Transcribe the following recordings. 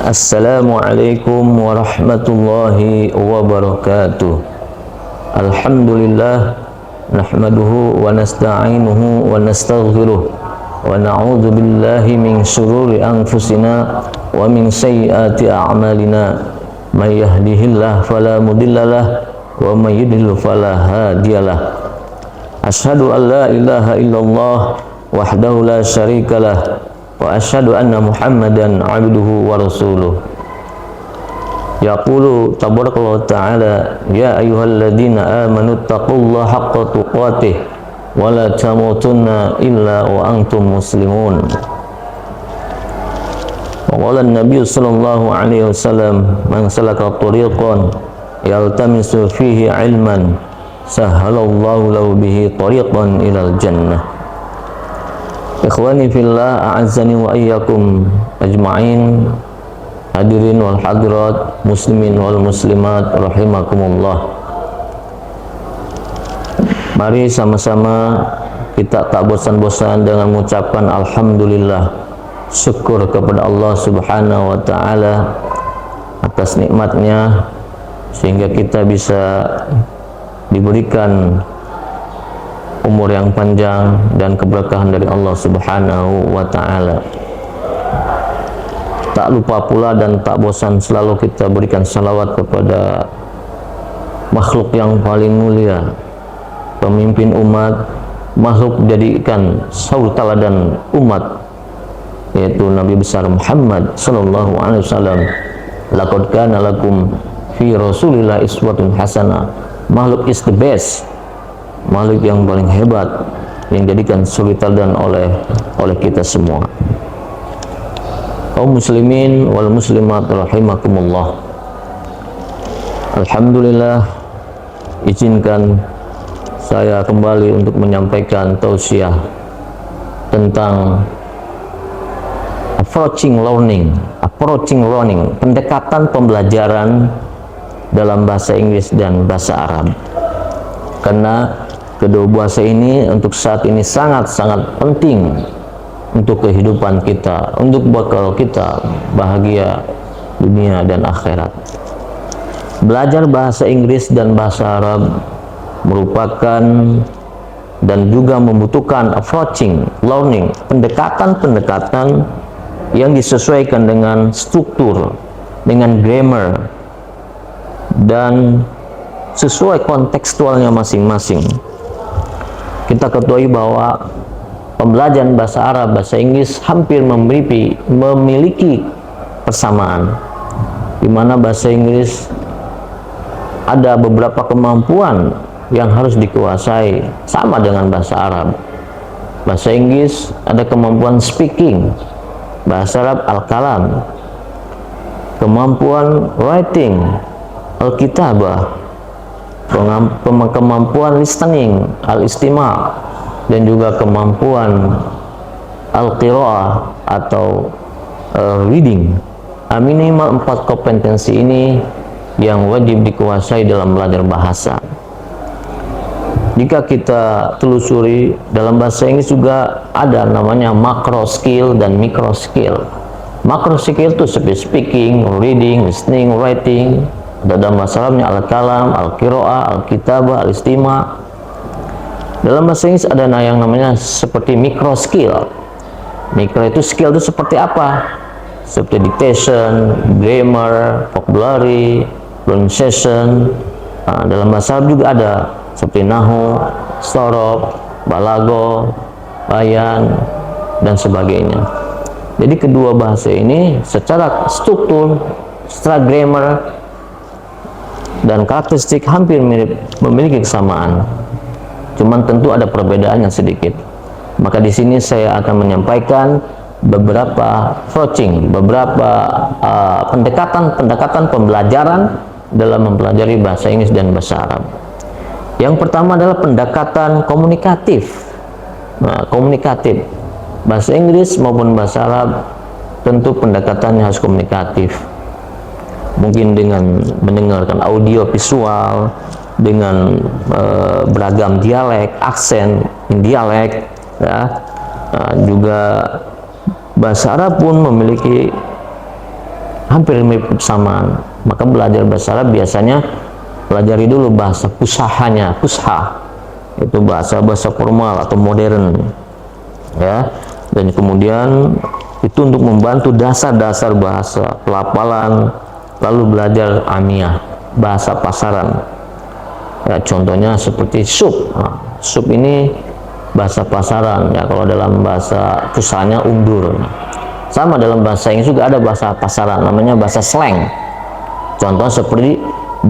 Assalamualaikum warahmatullahi wabarakatuh. Alhamdulillah nahmaduhu wa nasta'inuhu wa nastaghfiruh wa na'udzu billahi min syururi anfusina wa min sayyiati a'malina. May yahdihillahu fala mudhillalah wa may yudhlil fala hadiyalah. Asyhadu an la ilaha illallah wahdahu la syarikalah wa asyhadu anna Muhammadan abduhu wa rasuluh. Yaqulu tabarakallahu ta'ala ya ayyuhalladzina amanu taqullaha haqqa tuqatih wa la tamutunna illa wa antum muslimun. Wa qala an-nabiy sallallahu alaihi wasallam man salaka tariqan yaltamisu fihi ilman sahhalallahu lahu bihi tariqan ilal jannah. Ikhwani fillah, a'azzani wa iyyakum ajma'in. Hadirin wal hadirat, muslimin wal muslimat rahimakumullah. Mari sama-sama kita tak bosan-bosan dengan mengucapkan alhamdulillah, syukur kepada Allah Subhanahu wa taala atas nikmatnya sehingga kita bisa diberikan umur yang panjang dan keberkahan dari Allah Subhanahu wa ta'ala. Tak lupa pula dan tak bosan selalu kita berikan salawat kepada makhluk yang paling mulia, pemimpin umat, makhluk jadikan suri teladan umat, yaitu Nabi besar Muhammad sallallahu alaihi wasallam. Laqad kana lakum fi Rasulillah iswatun hasanah. Makhluk is the best, makhluk yang paling hebat, yang jadikan suri teladan oleh kita semua. Kaum muslimin wal muslimat rahimakumullah. Alhamdulillah, izinkan saya kembali untuk menyampaikan tausiah tentang approaching learning, pendekatan pembelajaran dalam bahasa Inggris dan bahasa Arab. Karena kedua bahasa ini untuk saat ini sangat-sangat penting untuk kehidupan kita, untuk bekal kita bahagia dunia dan akhirat. Belajar bahasa Inggris dan bahasa Arab merupakan dan juga membutuhkan approaching, learning, pendekatan-pendekatan yang disesuaikan dengan struktur, dengan grammar, dan sesuai kontekstualnya masing-masing. Kita ketahui bahwa pembelajaran bahasa Arab, bahasa Inggris hampir memiliki persamaan, di mana bahasa Inggris ada beberapa kemampuan yang harus dikuasai sama dengan bahasa Arab. Bahasa Inggris ada kemampuan speaking, bahasa Arab al-kalam, kemampuan writing, al-kitabah, kemampuan listening, al-istima', dan juga kemampuan al-qira'ah atau reading. Minimal 4 kompetensi ini yang wajib dikuasai dalam belajar bahasa. Jika kita telusuri, dalam bahasa Inggris juga ada namanya macro skill dan micro skill. Macro skill itu seperti speaking, reading, listening, writing. Dalam bahasa Arabnya al-kalam, al-qira'ah, al-kitabah, al-istima'. Dalam bahasa Inggris ada yang namanya seperti micro skill. Micro itu skill itu seperti apa? Seperti dictation, grammar, vocabulary, pronunciation. Dalam bahasa Arab juga ada seperti nahu, sorof, balago, bayan, dan sebagainya. Jadi kedua bahasa ini secara struktur, secara grammar, dan karakteristik hampir mirip, memiliki kesamaan. Cuman tentu ada perbedaan yang sedikit. Maka di sini saya akan menyampaikan beberapa approaching, beberapa pendekatan pembelajaran dalam mempelajari bahasa Inggris dan bahasa Arab. Yang pertama adalah pendekatan komunikatif. Komunikatif. Bahasa Inggris maupun bahasa Arab tentu pendekatannya harus komunikatif. Mungkin dengan mendengarkan audio visual, dengan beragam dialek, aksen dialek, ya. Juga bahasa Arab pun memiliki hampir mirip bersamaan. Maka belajar bahasa Arab biasanya pelajari dulu bahasa fushahanya, fushah itu bahasa formal atau modern, ya. Dan kemudian itu untuk membantu dasar-dasar bahasa, pelafalan, lalu belajar amiyah, bahasa pasaran. Ya, contohnya seperti sup. Nah, sup ini bahasa pasaran, ya. Kalau dalam bahasa fushahnya undur. Sama dalam bahasa Inggris juga ada bahasa pasaran, namanya bahasa slang. Contoh seperti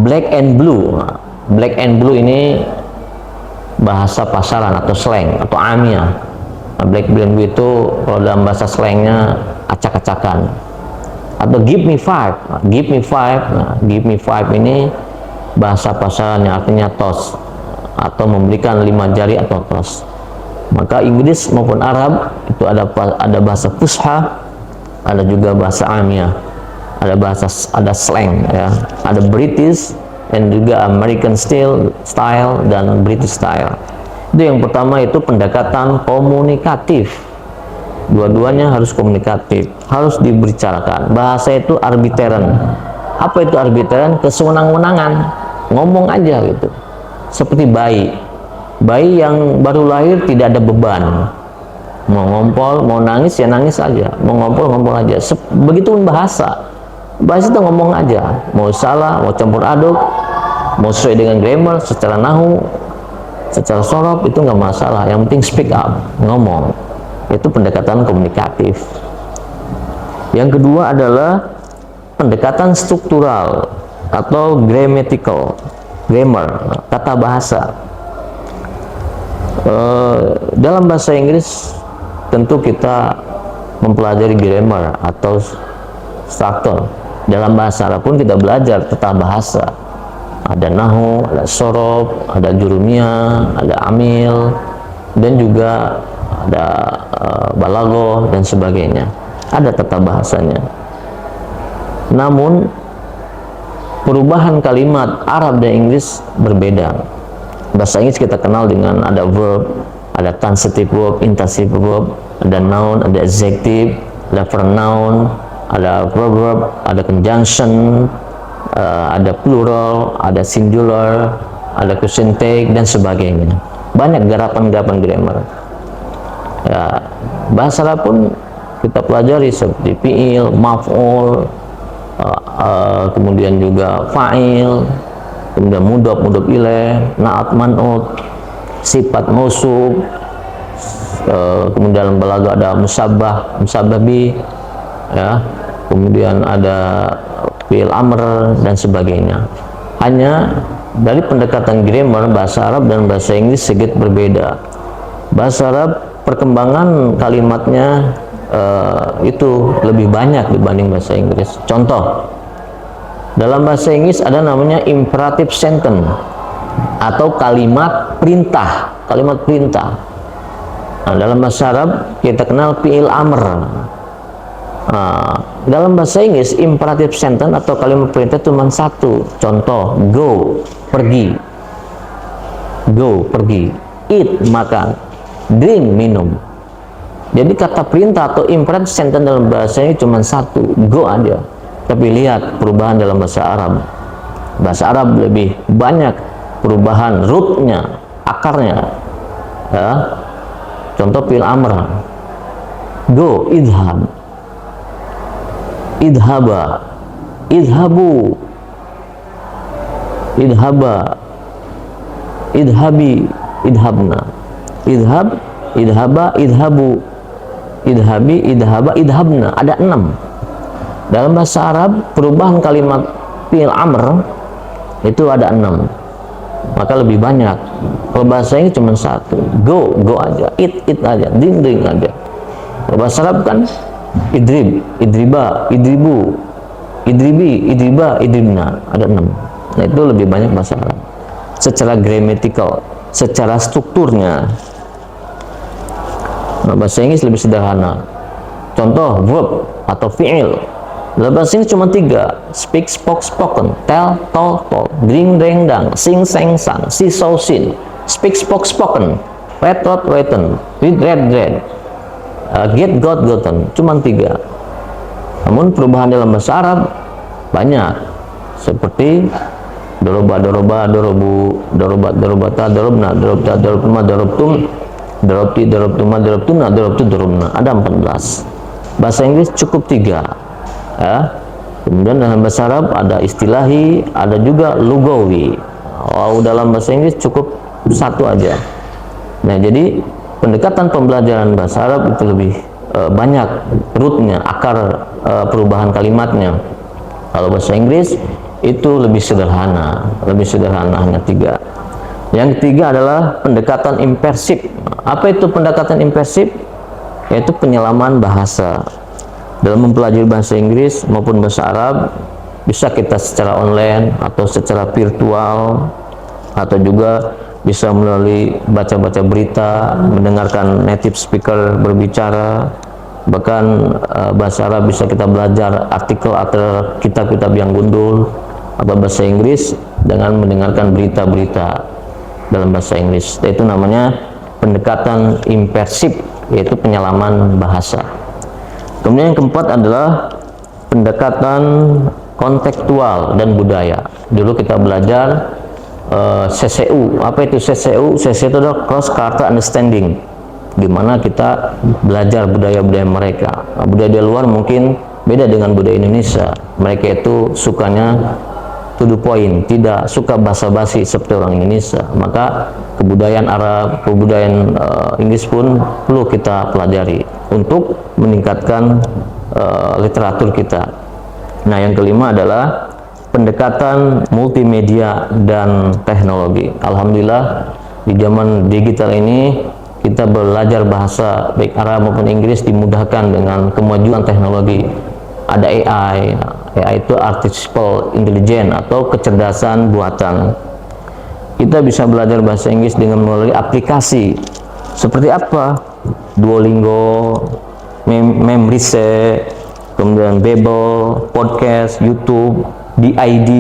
black and blue. Nah, black and blue ini bahasa pasaran atau slang atau amiyah. Nah, black and blue itu kalau dalam bahasa slangnya acak-acakan. Atau give me five. Nah, give me five. Nah, give me five ini bahasa pasaran yang artinya tos atau memberikan 5 jari atau tos. Maka Inggris maupun Arab itu ada bahasa fusha, ada juga bahasa amiyah, ada slang, ya, ada British dan juga American style dan British style. Itu yang pertama, itu pendekatan komunikatif. Dua-duanya harus komunikatif, harus dibicarakan. Bahasa itu arbiteren. Apa itu arbiteren? Kesewenang-wenangan, ngomong aja gitu. Seperti bayi yang baru lahir tidak ada beban, mau ngompol, mau nangis ya nangis aja, mau ngompol aja. Begitupun bahasa itu ngomong aja, mau salah, mau campur aduk, mau sesuai dengan grammar, secara nahu, secara sorof, itu nggak masalah. Yang penting speak up, ngomong. Itu pendekatan komunikatif. Yang kedua adalah pendekatan struktural atau grammatical, grammar, tata bahasa. Dalam bahasa Inggris tentu kita mempelajari grammar atau struktur. Dalam bahasa Arab pun kita belajar tata bahasa. Ada nahu, ada sorof, ada jurumiyah, ada amil, dan juga ada balaghah dan sebagainya. Ada tata bahasanya. Namun perubahan kalimat Arab dan Inggris berbeda. Bahasa Inggris kita kenal dengan ada verb, ada transitive verb, intransitive verb, ada noun, ada adjective, ada pronoun, ada verb, ada conjunction, ada plural, ada singular, ada question take dan sebagainya. Banyak garapan-garapan grammar. Ya, bahasa Arab pun kita pelajari seperti fi'il, maf'ul, kemudian juga fa'il, kemudian mudhaf, mudhaf ilaih, na'at, man'ut, sifat mausuf, kemudian dalam balaghah ada musabbah, musabbah bi, ya, kemudian ada fi'il amr dan sebagainya. Hanya dari pendekatan grammar bahasa Arab dan bahasa Inggris sedikit berbeda. Bahasa Arab perkembangan kalimatnya itu lebih banyak dibanding bahasa Inggris. Contoh, dalam bahasa Inggris ada namanya imperative sentence atau kalimat perintah, kalimat perintah. Nah, dalam bahasa Arab kita kenal fi'il amr. Nah, dalam bahasa Inggris imperative sentence atau kalimat perintah cuma satu. Contoh, go, pergi. Go, pergi. Eat, makan. Drink, minum. Jadi kata perintah atau imperative sentence dalam bahasa ini cuma satu, go aja. Tapi lihat perubahan dalam bahasa Arab. Bahasa Arab lebih banyak perubahan rootnya, akarnya. Ya. Contoh fi'il amr. Go, idhab. Idhaba, idhabu, idhaba, idhabi, idhabna. Idhab, idhaba, idhabu, idhabi, idhaba, idhabna. Ada 6. Dalam bahasa Arab perubahan kalimat fi'il amr itu ada 6. Maka lebih banyak. Kalau bahasa ini cuma satu, go, go aja, eat aja, drink aja. Kalau bahasa Arab kan idrib, idriba, idribu, idribi, idriba, idribna. Ada 6. Nah, itu lebih banyak bahasa Arab. Secara grammatical, secara strukturnya. Nah, bahasa Inggris lebih sederhana. Contoh verb atau fi'il. Dalam bahasa Inggris cuma 3. Speak, spoke, spoken. Tell, told, told. Drink, drank, dang. Sing, sang, sang. See, saw, seen. Speak, spoke, spoken. Read, wrote, written. Read, read, read. Get, got, gotten. Cuma 3. Namun perubahan dalam bahasa Arab banyak, seperti doroba, doroba, dorobu, dorobat, dorobata, dorobna, dorobta, dorobtuma, dorobtum, dorobti, dorobtuma, dorobtuna, dorobtu, dorobna. Ada 14. Bahasa Inggris cukup 3. Ya. Kemudian dalam bahasa Arab ada istilahi, ada juga lugawi. Dalam bahasa Inggris cukup 1 aja. Nah, jadi pendekatan pembelajaran bahasa Arab itu lebih banyak rootnya, akar perubahan kalimatnya. Kalau bahasa Inggris itu lebih sederhana hanya 3. Yang ketiga adalah pendekatan impersif. Apa itu pendekatan impersif? Yaitu penyelaman bahasa. Dalam mempelajari bahasa Inggris maupun bahasa Arab, bisa kita secara online atau secara virtual, atau juga bisa melalui baca-baca berita, mendengarkan native speaker berbicara. Bahkan bahasa Arab bisa kita belajar artikel atau kitab-kitab yang gundul atau bahasa Inggris dengan mendengarkan berita-berita dalam bahasa Inggris. Itu namanya pendekatan impersif, yaitu penyelaman bahasa. Kemudian yang keempat adalah pendekatan kontekstual dan budaya. Dulu kita belajar CCU. Apa itu CCU? CCU itu adalah cross cultural understanding, di mana kita belajar budaya-budaya mereka. Budaya di luar mungkin beda dengan budaya Indonesia. Mereka itu sukanya to the point, tidak suka basa-basi seperti orang Indonesia. Maka kebudayaan Arab, kebudayaan Inggris pun perlu kita pelajari untuk meningkatkan literatur kita. Nah, yang kelima adalah pendekatan multimedia dan teknologi. Alhamdulillah di zaman digital ini kita belajar bahasa baik Arab maupun Inggris dimudahkan dengan kemajuan teknologi. Ada AI itu artificial intelligence atau kecerdasan buatan. Kita bisa belajar bahasa Inggris dengan melalui aplikasi seperti apa? Duolingo, Memrise, kemudian Babel, podcast, YouTube, DID,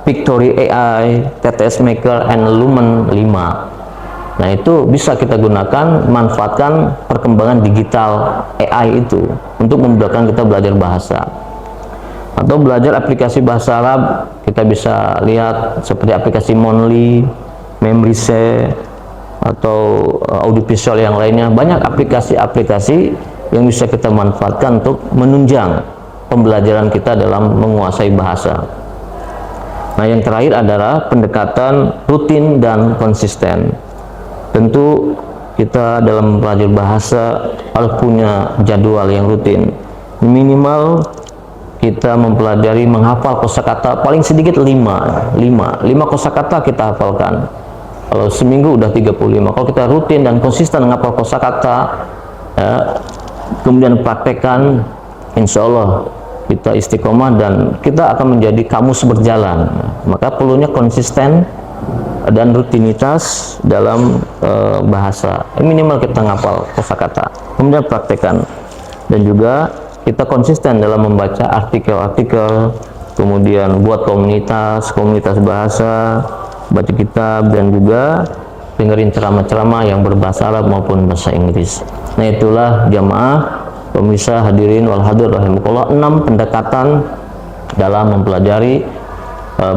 Pictory AI, TTS Maker, and Lumen 5. Nah, itu bisa kita gunakan, manfaatkan perkembangan digital AI itu untuk memudahkan kita belajar bahasa. Atau belajar aplikasi bahasa Arab, kita bisa lihat seperti aplikasi Monly, Memrise, atau audiovisual yang lainnya. Banyak aplikasi-aplikasi yang bisa kita manfaatkan untuk menunjang pembelajaran kita dalam menguasai bahasa. Nah, yang terakhir adalah pendekatan rutin dan konsisten. Tentu kita dalam belajar bahasa harus punya jadwal yang rutin. Minimal kita mempelajari menghafal kosakata paling sedikit 5 kosakata kita hafalkan. Kalau seminggu udah 35. Kalau kita rutin dan konsisten menghafal kosakata, kemudian praktekkan, insya Allah kita istiqomah dan kita akan menjadi kamus berjalan. Maka perlunya konsisten dan rutinitas dalam bahasa. Minimal kita ngapal kosakata, kemudian praktekkan, dan juga kita konsisten dalam membaca artikel-artikel, kemudian buat komunitas bahasa, baca kitab, dan juga dengerin ceramah-ceramah yang berbahasa Arab maupun bahasa Inggris. Nah, itulah jamaah pemirsa hadirin wal hadir rahimakumullah, 6 pendekatan dalam mempelajari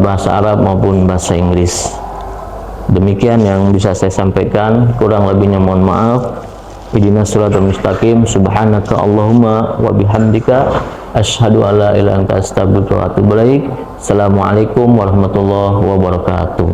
bahasa Arab maupun bahasa Inggris. Demikian yang bisa saya sampaikan, kurang lebihnya mohon maaf. Ihdinas siratal mustaqim, subhanaka Allahumma wa bihamdika, asyhadu an la ilaha illa anta, astaghfiruka wa atubu ilaik. Assalamualaikum warahmatullahi wabarakatuh.